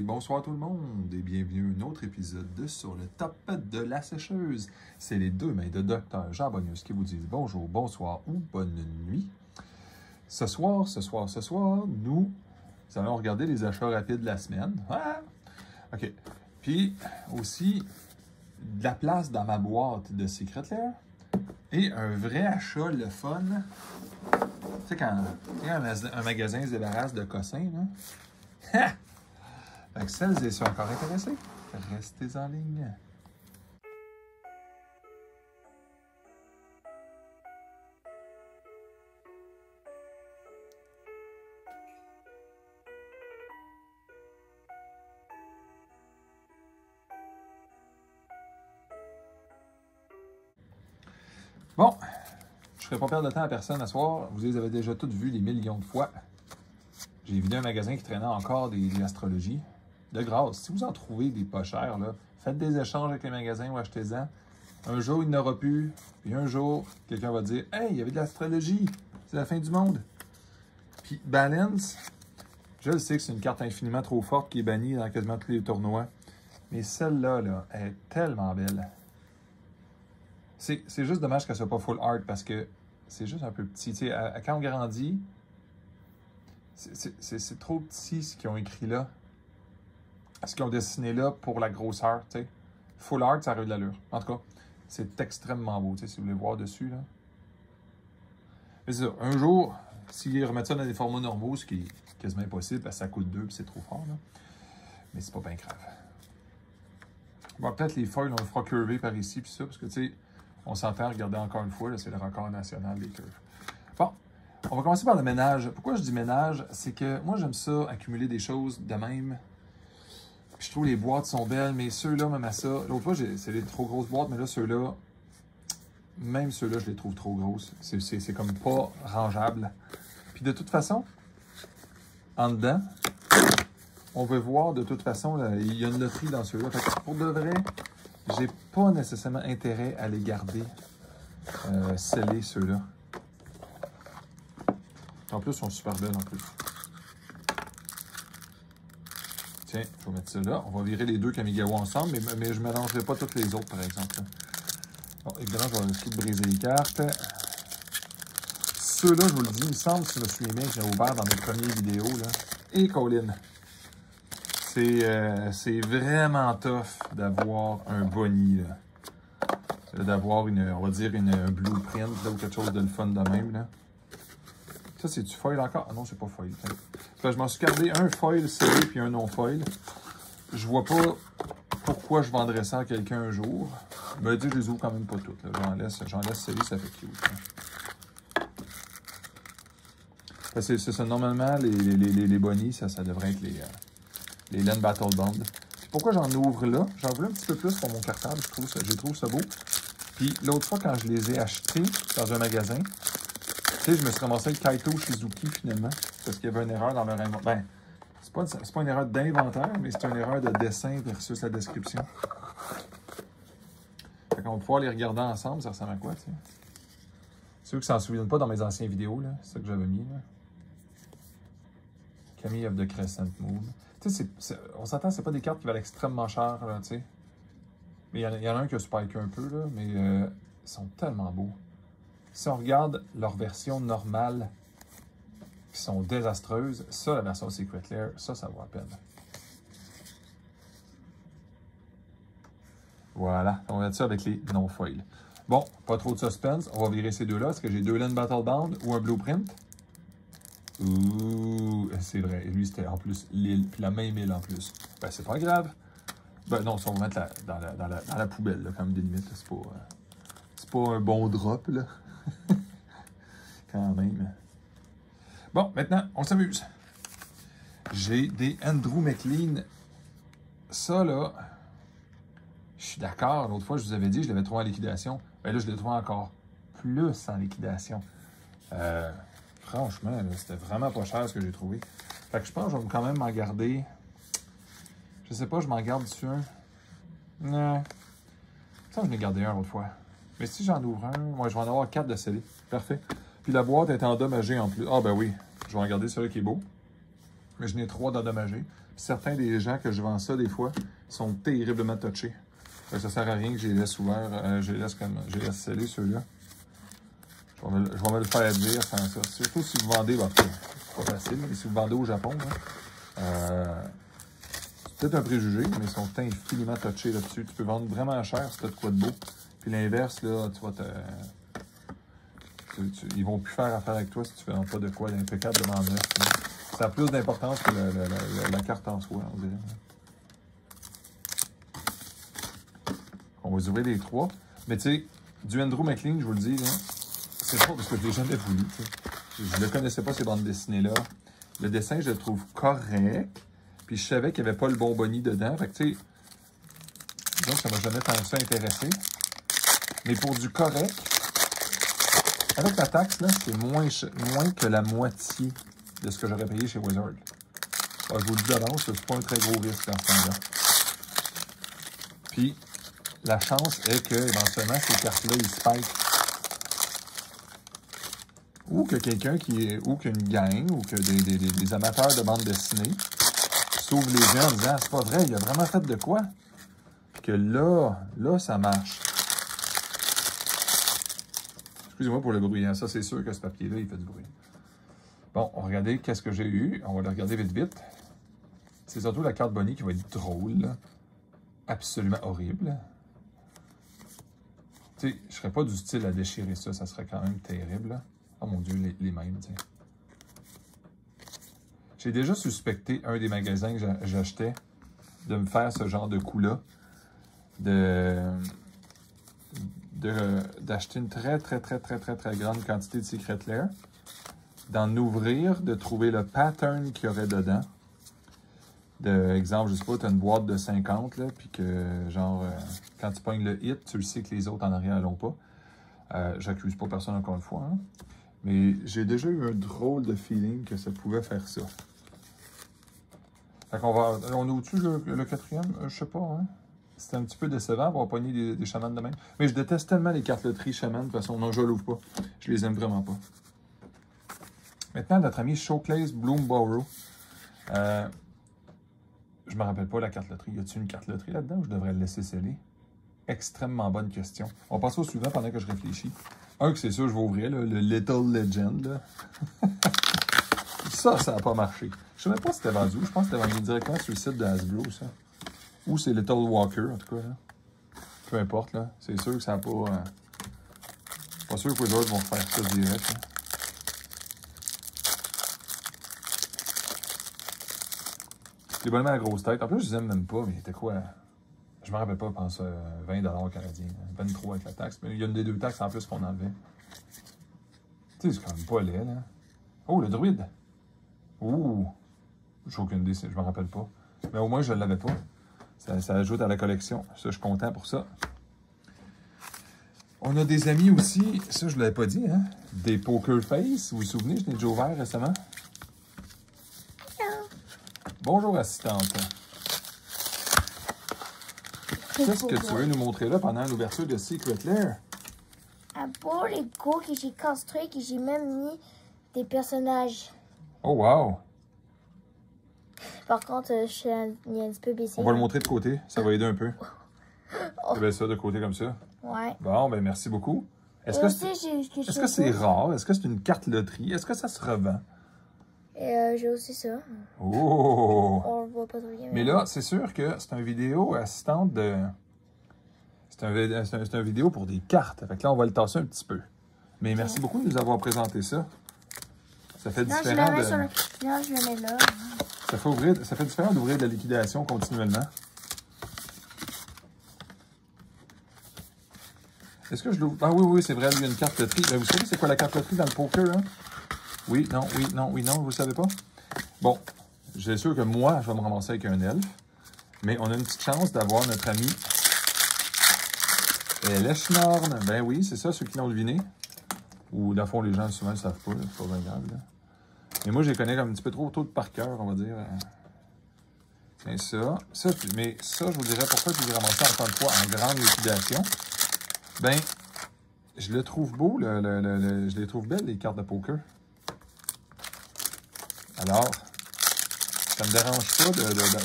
et bonsoir tout le monde et bienvenue à un autre épisode de Sur le top de la sécheuse. C'est les deux mains de Dr Jean Bonus qui vous disent bonjour, bonsoir ou bonne nuit. Ce soir, nous allons regarder les achats rapides de la semaine. Ah! OK. Puis aussi, de la place dans ma boîte de Secret Lair et un vrai achat, le fun. Tu sais, quand un magasin se débarrasse de cossins, là. Ha! Fait que celles et ceux encore intéressés, restez en ligne. Bon, je ne ferai pas perdre de temps à personne à soir. Vous les avez déjà toutes vues des millions de fois. J'ai vidé un magasin qui traînait encore des astrologies. De grâce, si vous en trouvez des pas chers, là, faites des échanges avec les magasins ou achetez-en. Un jour, il n'y en aura plus. Puis un jour, quelqu'un va dire « Hey, il y avait de l'astrologie. C'est la fin du monde. » Puis Balance, je le sais que c'est une carte infiniment trop forte qui est bannie dans quasiment tous les tournois. Mais celle-là, là, elle est tellement belle. C'est juste dommage qu'elle ne soit pas full art parce que c'est juste un peu petit. Tu sais, quand on grandit, c'est trop petit ce qu'ils ont écrit là. Ce qu'ils ont dessiné là pour la grosseur, tu sais. Full art, ça a de l'allure. En tout cas, c'est extrêmement beau, tu sais, si vous voulez voir dessus, là. Mais c'est ça, un jour, s'ils remettent ça dans des formats normaux, ce qui est quasiment impossible, parce que ça coûte 2 et c'est trop fort, là. Mais c'est pas bien grave. Bon, peut-être les foils, on le fera curver par ici, puis ça, parce que, tu sais, on s'entend, regarder encore une fois, c'est le record national des curves. Bon, on va commencer par le ménage. Pourquoi je dis ménage? C'est que moi, j'aime ça, accumuler des choses de même. Puis je trouve les boîtes sont belles, mais ceux-là, même à ça, l'autre fois, c'est des trop grosses boîtes, mais là, ceux-là, même ceux-là, je les trouve trop grosses. C'est comme pas rangeable. Puis de toute façon, en dedans, on veut voir de toute façon, là, il y a une loterie dans ceux-là. Pour de vrai, j'ai pas nécessairement intérêt à les garder scellés, ceux-là. En plus, ils sont super belles en plus. Tiens, il faut mettre ça là. On va virer les deux Kamigawa ensemble, mais je ne mélangerai pas toutes les autres, par exemple. Bon, évidemment, je vais essayer de briser les cartes. Ceux-là, je vous le dis, il me semble, si je me souviens bien, que j'ai ouvert dans mes premières vidéos. Là. Et Colin, c'est vraiment tough d'avoir un boni. D'avoir, on va dire, un blueprint là, ou quelque chose de le fun de même. Là. Ça, c'est-tu foil encore? Ah non, c'est pas foil. Je m'en suis gardé un foil scellé puis un non-foil. Je vois pas pourquoi je vendrais ça à quelqu'un un jour. Mais je les ouvre quand même pas toutes. J'en laisse scellé, ça fait cute. C'est ça. Normalement, les bonnies, ça devrait être les Len Battle Bond. Puis pourquoi j'en ouvre là? J'en voulais un petit peu plus pour mon cartable. Je trouve ça beau. Puis l'autre fois, quand je les ai achetés dans un magasin, tu sais, je me suis ramassé avec Kaito Shizuki finalement, parce qu'il y avait une erreur dans leur inventaire. Ben, c'est pas une erreur d'inventaire, mais c'est une erreur de dessin versus la description. Fait qu'on va pouvoir les regarder ensemble, ça ressemble à quoi, tu sais. Ceux qui s'en souviennent pas dans mes anciennes vidéos, là, c'est ça que j'avais mis, là. Camille of the Crescent Moon. Tu sais, on s'entend, c'est pas des cartes qui valent extrêmement cher, là, tu sais. Mais il y en a un qui a spiké un peu, là, mais ils sont tellement beaux. Si on regarde leur version normale, qui sont désastreuses, ça, la version Secret Lair, ça vaut la peine. Voilà, on va mettre ça avec les non-foils. Bon, pas trop de suspense, on va virer ces deux-là. Est-ce que j'ai deux Len Battle Bond ou un blueprint? Ouh, c'est vrai. Lui, c'était en plus l'île, puis la même île en plus. Ben, c'est pas grave. Ben non, ça, on va mettre dans la poubelle, là, comme des limites. C'est pas un bon drop, là. Quand même. Bon, maintenant, on s'amuse. J'ai des Andrew McLean. Ça, là, je suis d'accord. L'autre fois, je vous avais dit, je l'avais trouvé en liquidation. Ben là, je l'ai trouvé encore plus en liquidation. Franchement, c'était vraiment pas cher ce que j'ai trouvé. Fait que je pense que je vais quand même m'en garder. Je sais pas, je m'en garde dessus un. Non. Ça, je l'ai gardé un l'autre fois. Mais si j'en ouvre un, moi, je vais en avoir 4 de scellés. Parfait. Puis la boîte est endommagée en plus. Ah ben oui, je vais en garder celui qui est beau. Mais je n'ai 3 d'endommagés. Certains des gens que je vends ça, des fois, sont terriblement touchés. Ça ne sert à rien que je les laisse ouverts. Je les laisse sceller, ceux-là. Je vais me le faire dire sans ça. Surtout si vous vendez, c'est pas facile, mais si vous vendez au Japon, c'est peut-être un préjugé, mais ils sont infiniment touchés là-dessus. Tu peux vendre vraiment cher si tu as de quoi de beau. Puis l'inverse, là, tu vas ils vont plus faire affaire avec toi si tu ne fais pas de quoi d'impeccable devant neuf. Ça a plus d'importance que la carte en soi, on dirait. On va les ouvrir les trois. Mais tu sais, du Andrew McLean, je vous le dis, c'est pas parce que je ne l'ai jamais voulu. T'sais. Je ne connaissais pas, ces bandes dessinées-là. Le dessin, je le trouve correct. Puis je savais qu'il n'y avait pas le bon Bonnie dedans. Fait que tu sais, donc ça ne m'a jamais tant que ça intéressé. Mais pour du correct, avec la taxe, là, c'est moins que la moitié de ce que j'aurais payé chez Wizard. Je vous le dis d'avance, c'est pas un très gros risque en ce temps-là. Puis, la chance est que, éventuellement, ces cartes-là, ils spikent. Ou que quelqu'un ou qu'une gang, ou que des amateurs de bande dessinée s'ouvrent les yeux en disant « C'est pas vrai, il a vraiment fait de quoi? » Puis que là, ça marche. Excusez-moi pour le bruit, hein. Ça, c'est sûr que ce papier-là, il fait du bruit. Bon, on va regarder qu'est-ce que j'ai eu. On va le regarder vite, vite. C'est surtout la carte Bonnie qui va être drôle, là. Absolument horrible. Tu sais, je serais pas du style à déchirer ça. Ça serait quand même terrible, là. Oh mon Dieu, les mêmes, tu sais. J'ai déjà suspecté un des magasins que j'achetais de me faire ce genre de coup-là. D'acheter une très grande quantité de Secret Lair, d'en ouvrir, de trouver le pattern qu'il y aurait dedans. Exemple, je sais pas, tu as une boîte de 50, là, puis que, genre, quand tu pognes le hit, tu le sais que les autres en arrière l'ont pas. J'accuse pas personne encore une fois, hein. Mais j'ai déjà eu un drôle de feeling que ça pouvait faire ça. Fait qu'on va... On ouvre-tu le quatrième? Je sais pas, hein. C'était un petit peu décevant, on va pogner des chamans de même. Mais je déteste tellement les cartes loterie chamans, de toute façon, non, je l'ouvre pas. Je les aime vraiment pas. Maintenant, notre ami Showcase Bloomborough. Je me rappelle pas la carte loterie. Y a-t-il une carte loterie là-dedans ou je devrais le laisser sceller? Extrêmement bonne question. On va passer au suivant pendant que je réfléchis. Un que c'est sûr, je vais ouvrir, là, le Little Legend. Là. Ça n'a pas marché. Je ne sais même pas si c'était vendu. Je pense que c'était vendu directement sur le site de Hasbro, ça. Ou c'est Little Walker, en tout cas. Là. Peu importe, là. C'est sûr que ça n'a pas... Pas sûr que les autres vont faire ça direct. Là. Les bonhommes à la grosse tête. En plus, je les aime même pas, mais c'était quoi? Je me rappelle pas, je pense 20$ canadiens. 23 avec la taxe. Mais il y a une des deux taxes en plus qu'on enlevait. Tu sais, c'est quand même pas laid, là. Oh, le druide! Ouh! J'ai aucune idée, je me rappelle pas. Mais au moins, je ne l'avais pas. Ça ajoute à la collection. Ça, je suis content pour ça. On a des amis aussi, ça, je ne l'avais pas dit, hein? Des Poker Face. Vous vous souvenez, je l'ai déjà ouvert récemment. Hello. Bonjour, assistante. Qu'est-ce que tu veux nous montrer là pendant l'ouverture de Secret Lair? Un beau Lego que j'ai construit, que j'ai même mis des personnages. Oh, wow! Par contre, il est un petit peu baissé. On va le montrer de côté, ça va aider un peu. Oh. Tu mets ça de côté comme ça? Ouais. Bon, ben merci beaucoup. Est-ce que c'est rare? Est-ce que c'est une carte loterie? Est-ce que ça se revend? J'ai aussi ça. Oh! On le voit pas trop bien. Mais là, c'est sûr que c'est une vidéo assistante de... C'est un vidéo pour des cartes. Fait que là, on va le tasser un petit peu. Mais merci beaucoup de nous avoir présenté ça. Ça fait différent de... Non, je le mets là. Ça fait différent d'ouvrir de la liquidation continuellement. Est-ce que je l'ouvre? Ah oui, c'est vrai, il y a une carte loterie. Vous savez c'est quoi la carte loterie dans le poker, hein? Oui, non, vous ne savez pas? Bon, j'ai sûr que moi, je vais me ramasser avec un elfe. Mais on a une petite chance d'avoir notre ami Leshnorn. Ben oui, c'est ça, ceux qui l'ont deviné. Ou, dans le fond, les gens, souvent, ne le savent pas. C'est pas bien grave, là. Mais moi, je les connais comme un petit peu trop tôt de par cœur, on va dire. Mais ça, je vous dirais pourquoi je les ai ramassés encore une fois en grande liquidation. Ben, je le trouve beau, je les trouve belles, les cartes de poker. Alors, Ça me dérange pas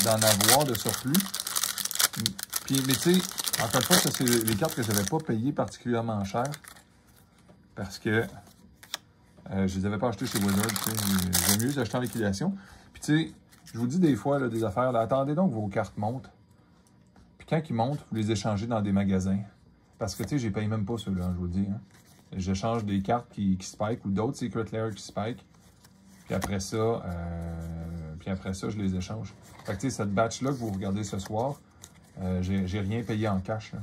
d'en avoir de surplus. Puis, mais tu sais, encore une fois, ça, c'est les cartes que je n'avais pas payées particulièrement cher. Parce que je ne les avais pas achetées chez Wizard. J'aime mieux les acheter en liquidation. Puis tu sais, je vous dis des fois là, des affaires, là, attendez donc que vos cartes montent. Puis quand ils montent, vous les échangez dans des magasins. Parce que tu sais, je les paye même pas ceux-là, je vous le dis. Hein. J'échange des cartes qui spike ou d'autres Secret Lair qui spike. Puis après ça, je les échange. Fait que tu sais, cette batch-là que vous regardez ce soir, j'ai rien payé en cash. Là.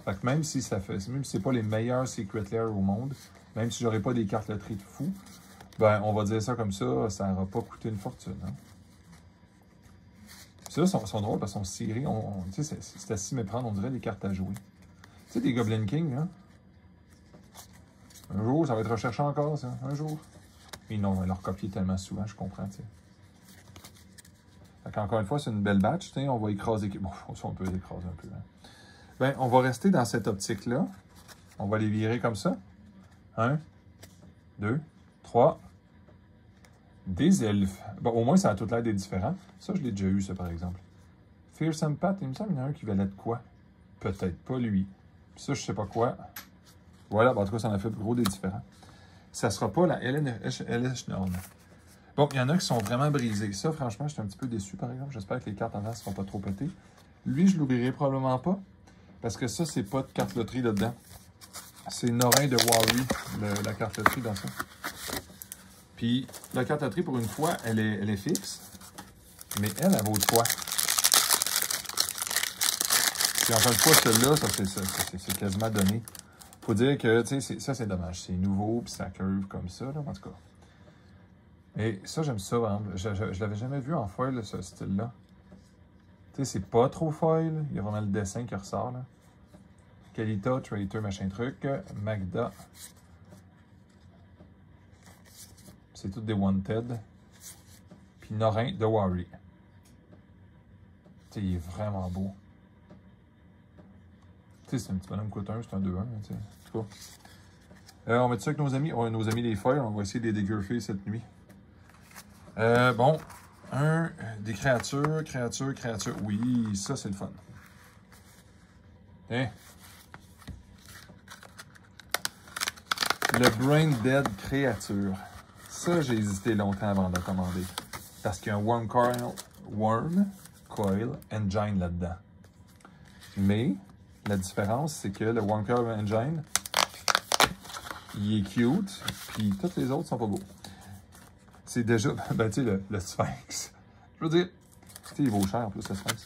Fait que même si c'est pas les meilleurs Secret Lair au monde, même si j'aurais pas des cartes loterie de fou, ben on va dire ça comme ça n'aura pas coûté une fortune. Hein. Ceux-là sont drôles parce qu'ils sont serrés. Tu sais, c'est à s'y méprendre, on dirait des cartes à jouer. Tu sais, des Goblin King, hein? Un jour, ça va être recherché encore, ça. Un jour. Mais non, on va leur copier tellement souvent, je comprends, tu sais. Fait qu'encore une fois, c'est une belle batch, tu sais, on va écraser... Bon, on peut les écraser un peu, hein. Ben, on va rester dans cette optique-là. On va les virer comme ça. 1, 2, 3. Des elfes. Bon, au moins, ça a toute l'air des différents. Ça, je l'ai déjà eu, ça, par exemple. Fearsome Pat, il me semble qu'il y en a un qui valait de quoi? Peut-être pas lui. Puis ça, je sais pas quoi. Voilà, ben, en tout cas, ça en a fait gros des différents. Ça sera pas la Ellishnorn. Bon, il y en a qui sont vraiment brisés. Ça, franchement, je suis un petit peu déçu, par exemple. J'espère que les cartes en face ne seront pas trop pétées. Lui, je l'ouvrirai probablement pas. Parce que ça, c'est pas de carte loterie là-dedans. C'est Norin de Wari, la carte loterie dans ça. Puis, la carte loterie, pour une fois, elle est fixe. Mais elle vaut de quoi? Puis encore une fois, celle-là, c'est quasiment donné. Faut dire que, tu sais, ça, c'est dommage. C'est nouveau, puis ça curve comme ça, là, en tout cas. Et ça, j'aime ça, par exemple. Je l'avais jamais vu en foil, ce style-là. Tu sais, c'est pas trop foil. Il y a vraiment le dessin qui ressort, là. Kalita, Traitor, machin truc. Magda. C'est tout des Wanted. Puis Norin de Wari. Tu sais, il est vraiment beau. Tu sais, c'est un petit bonhomme coûteux, c'est un 2-1, tu sais. En tout cas. On va être ça avec nos amis. Nos amis les foils, on va essayer de les dégurfer cette nuit. Bon. Des créatures. Oui, ça, c'est le fun. Hein? Le Brain Dead créature. Ça, j'ai hésité longtemps avant de le commander. Parce qu'il y a un Worm Coil Engine là-dedans. Mais, la différence, c'est que le Worm Coil Engine, il est cute, puis tous les autres sont pas beaux. C'est déjà, ben tu sais, le Sphinx. Je veux dire, tu sais, il vaut cher en plus, le Sphinx.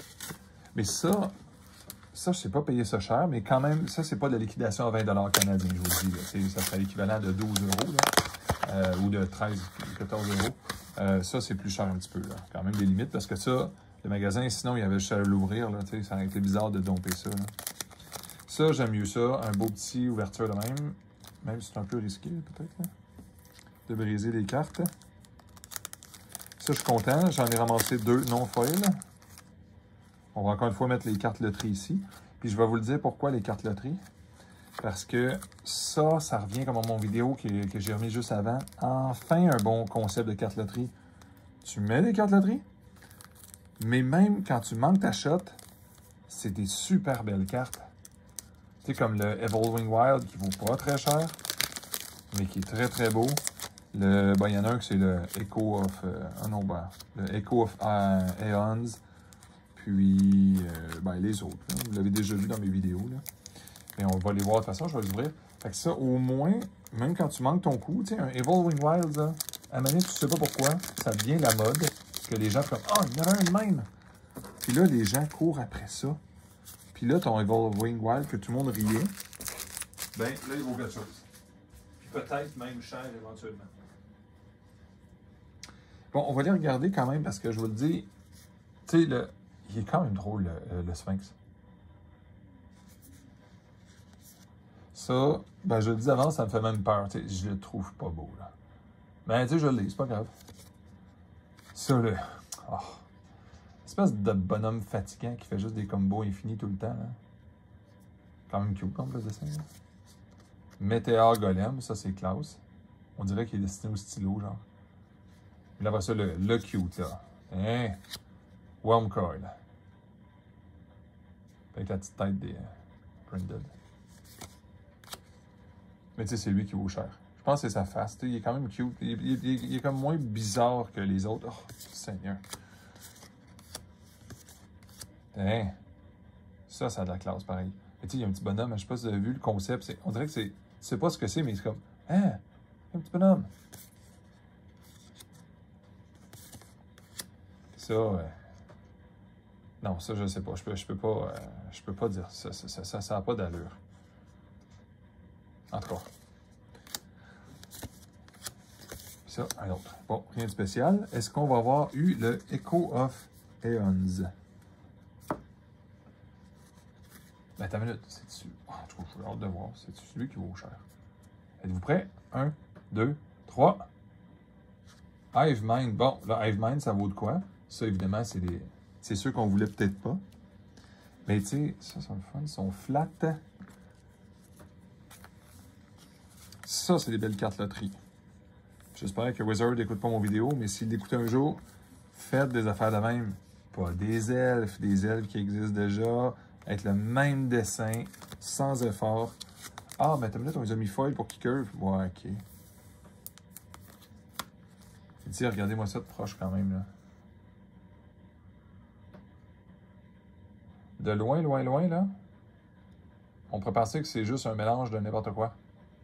Mais ça, je sais pas payer ça cher, mais quand même, ça, c'est pas de la liquidation à 20$ canadiens, je vous le dis. Ça serait l'équivalent de 12 €, là, ou de 13, 14 €. Ça, c'est plus cher un petit peu, là. Quand même des limites, parce que ça, le magasin, sinon, il y avait juste à l'ouvrir, là, tu sais, ça aurait été bizarre de domper ça, là. Ça, j'aime mieux ça. Un beau petit ouverture de même si c'est un peu risqué, peut-être, de briser les cartes. Ça, je suis content. J'en ai ramassé 2 non-foil. On va encore une fois mettre les cartes loterie ici. Puis je vais vous le dire pourquoi les cartes loterie. Parce que ça revient comme dans mon vidéo que j'ai remis juste avant. Enfin, un bon concept de carte loterie. Tu mets des cartes loterie, mais même quand tu manques ta shot, c'est des super belles cartes. Tu sais, comme le Evolving Wild qui vaut pas très cher, mais qui est très très beau. Il y en a un que c'est le Echo of... le Echo of Aeons. Puis, les autres. Là, vous l'avez déjà vu dans mes vidéos. Là. Mais on va les voir de toute façon, je vais les ouvrir. Fait que ça, au moins, même quand tu manques ton coup, tu sais, un Evolving Wilds, là, à un moment donné, tu sais pas pourquoi, ça devient la mode, que les gens font « Ah, il y en a un de même! » Puis là, les gens courent après ça. Puis là, ton Evolving Wild, que tout le monde riait, ben là, il vaut quelque chose. Puis peut-être même cher éventuellement. Bon, on va les regarder quand même parce que je vous le dis, tu sais, il est quand même drôle, le Sphinx. Ça, ben je le dis avant, ça me fait même peur. Tu sais, je le trouve pas beau, là. Mais tu sais, je le lis, c'est pas grave. Ça, là. Oh. Espèce de bonhomme fatigant qui fait juste des combos infinis tout le temps, là. Quand même cute, comme le dessin, là. Météor Golem, ça, c'est classe. On dirait qu'il est destiné au stylo, genre. Et là, après ça, le cute, là. Hein? Worm Coil. Avec la petite tête des Branded. Mais tu sais, c'est lui qui vaut cher. Je pense que c'est sa face. Il est quand même cute. Il est comme moins bizarre que les autres. Oh, Seigneur. Hein? Ça a de la classe, pareil. Et tu sais, il y a un petit bonhomme. Je sais pas si vous avez vu le concept. On dirait que c'est... Tu sais pas ce que c'est, mais c'est comme... Hein? Un petit bonhomme. Ça... Non, ça, je sais pas. Je peux pas dire ça. Ça n'a pas d'allure. En tout cas. Ça, un autre. Bon, rien de spécial. Est-ce qu'on va avoir eu le Echo of Aeons? Ben, t'as une minute. C'est-tu... Oh, je trouve que j'ai hâte de voir. C'est-tu celui qui vaut cher? Êtes-vous prêts? 1, 2, 3. Hive Mind. Bon, là, Hive Mind, ça vaut de quoi? Ça, évidemment, c'est ceux qu'on voulait peut-être pas. Mais tu sais, ça, c'est le fun. Ils sont flat. Ça, c'est des belles cartes loterie. J'espère que Wizard n'écoute pas mon vidéo, mais s'il l'écoute un jour, faites des affaires de même. Pas des elfes qui existent déjà, avec le même dessin, sans effort. Ah, mais t'as minute, on les a mis foil pour qu'ils curve. Ouais, ok. Dis, regardez-moi ça de proche quand même, là. De loin, là, on pourrait penser que c'est juste un mélange de n'importe quoi.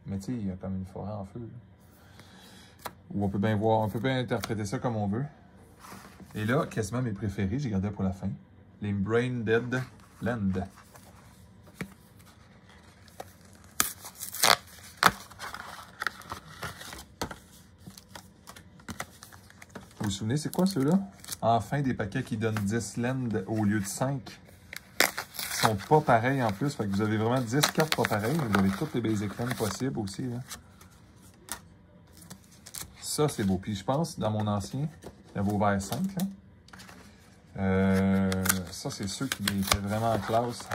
Mais tu sais, il y a comme une forêt en feu, là. Ou on peut bien voir, on peut bien interpréter ça comme on veut. Et là, quasiment mes préférés, j'ai gardé pour la fin. Les Brain Dead Land. Vous vous souvenez, c'est quoi ceux-là? Enfin, des paquets qui donnent 10 land au lieu de 5. Ils sont pas pareils en plus, fait que vous avez vraiment 10 cartes pas pareilles. Vous avez toutes les basic lands possibles aussi, là. Ça, c'est beau. Puis je pense, dans mon ancien, il vaut vers 5, là. Ça, c'est ceux qui étaient vraiment en classe.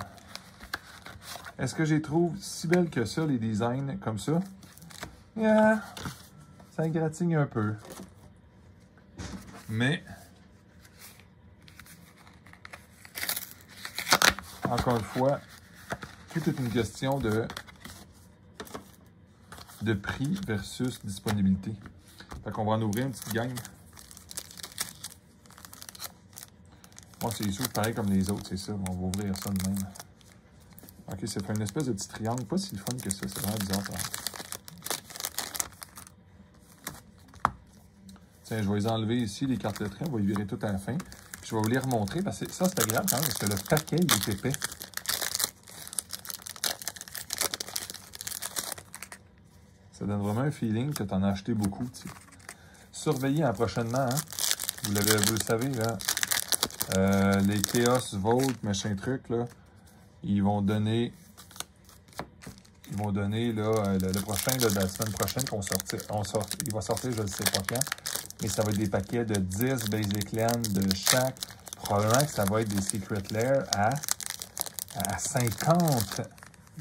Est-ce que je les trouve si belles que ça, les designs, comme ça? Yeah, ça gratigne un peu. Mais, encore une fois, tout est une question de prix versus disponibilité. Fait qu'on va en ouvrir une petite gang. Moi, c'est sûr, pareil comme les autres, c'est ça. On va ouvrir ça de même. Ok, ça fait une espèce de petit triangle. Pas si fun que ça. C'est vraiment bizarre, ça. Tiens, je vais les enlever ici, les cartes lettrées. On va les virer tout à la fin. Puis je vais vous les remontrer. Parce que ça, c'est agréable quand même, parce que le paquet, il est épais. Ça donne vraiment un feeling que tu en as acheté beaucoup, tu sais. Surveillez prochainement, hein. Vous le savez, là. Les Chaos Vault, machin truc, là. Ils vont donner là, le prochain, là, la semaine prochaine, il va sortir, je ne sais pas quand, mais ça va être des paquets de 10 Basic Land de chaque. Probablement que ça va être des Secret Lair à 50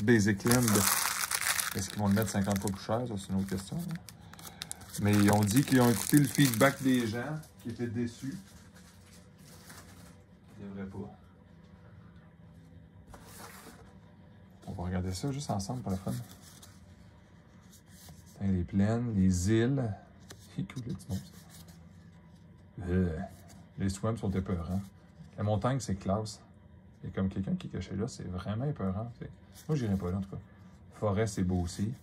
Basic Land. Est-ce qu'ils vont le mettre 50 fois plus cher? Ça, c'est une autre question. Hein? Mais ils ont dit qu'ils ont écouté le feedback des gens qui étaient déçus. Ils ne devraient pas. On va regarder ça juste ensemble pour le fun. Les plaines, les îles. C'est cool, le petit monstre. Les swamps sont épeurants. La montagne, c'est classe. Il y a comme quelqu'un qui est caché là, c'est vraiment épeurant. Moi, j'irai pas là, en tout cas. Forêt, c'est beau aussi.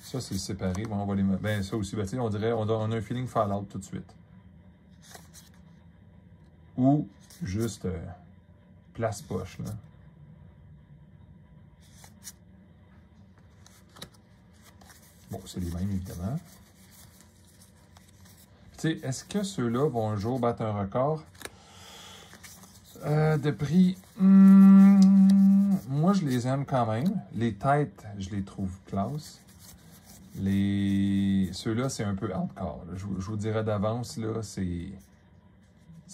Ça, c'est séparé. Bon, on va les mettre. Ben, ça aussi, ben, on dirait, on a un feeling Fallout tout de suite. Ou juste place poche, là. Bon, c'est les mêmes, évidemment. Tu sais, est-ce que ceux-là vont un jour battre un record de prix? Moi, je les aime quand même. Les têtes, je les trouve classe. Ceux-là, c'est un peu hardcore. Je vous dirais d'avance, là, c'est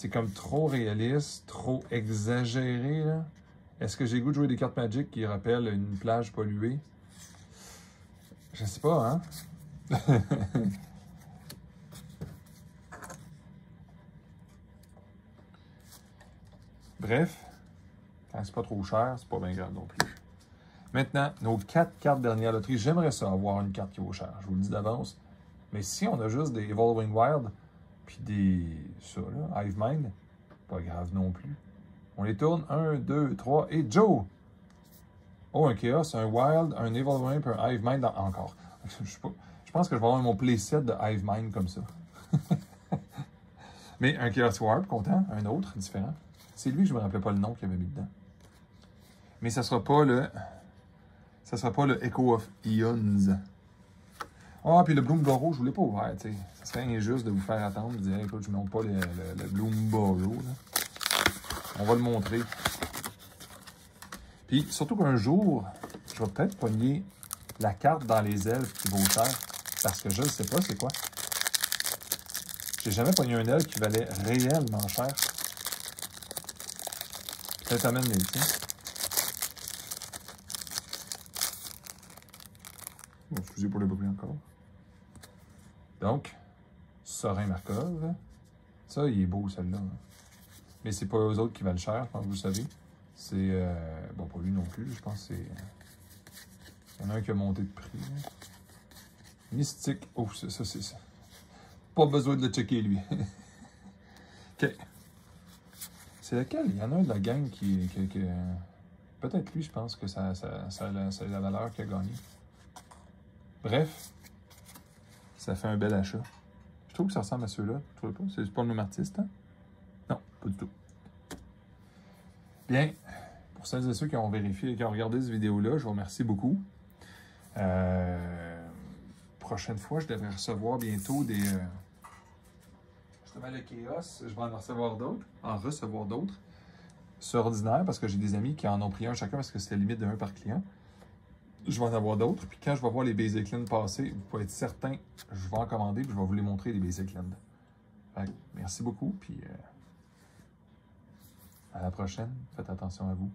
comme trop réaliste, trop exagéré, là. Est-ce que j'ai le goût de jouer des cartes Magic qui rappellent une plage polluée? Je sais pas, hein? Bref, quand c'est pas trop cher, c'est pas bien grave non plus. Maintenant, nos 4 cartes dernière loterie. J'aimerais ça avoir une carte qui vaut cher, je vous le dis d'avance. Mais si on a juste des Evolving Wild, puis des... ça là, Hive Mind, pas grave non plus. On les tourne, 1, 2, 3, et Joe! Oh, un Chaos, un Wild, un Evolving, puis un Hive Mind encore. Je pense que je vais avoir mon playset de Hive Mind comme ça. Mais un Chaos Warp, content, un autre, différent. C'est lui que je me rappelais pas le nom qu'il avait mis dedans. Mais ça sera pas le... Ça sera pas le Echo of Eons. Ah, puis le Bloomborough, je voulais pas ouvert, tu sais. Ça serait injuste de vous faire attendre, de dire, écoute, je ne montre pas le Bloomborough, là. On va le montrer. Puis, surtout qu'un jour, je vais peut-être pogner la carte dans les elfes qui vaut cher, parce que je ne sais pas c'est quoi. J'ai jamais pogné un elfe qui valait réellement cher. Peut-être amène les tiens. Bon, excusez pour le bruit encore. Donc, Sorin Markov. Ça, il est beau, celle-là. Hein. Mais c'est pas eux autres qui valent cher, je pense que vous le savez. C'est... bon, pas lui non plus, je pense que c'est... Il y en a un qui a monté de prix. Hein. Mystique. Oh, ça c'est ça. Pas besoin de le checker, lui. OK. C'est lequel? Il y en a un de la gang qui peut-être lui, je pense que ça a la valeur qu'il a gagné. Bref. Ça fait un bel achat. Je trouve que ça ressemble à ceux-là. Tu trouves pas? C'est pas le même artiste, hein? Non, pas du tout. Bien. Pour celles et ceux qui ont vérifié et qui ont regardé cette vidéo-là, je vous remercie beaucoup. Prochaine fois, je devrais recevoir bientôt des... justement, le Chaos, je vais en recevoir d'autres. C'est ordinaire parce que j'ai des amis qui en ont pris un chacun parce que c'était limite de 1 par client. Je vais en avoir d'autres. Puis quand je vais voir les Basic Land passer, vous pouvez être certain, je vais en commander puis je vais vous les montrer, les Basic Land. Fait que, merci beaucoup. Puis à la prochaine. Faites attention à vous.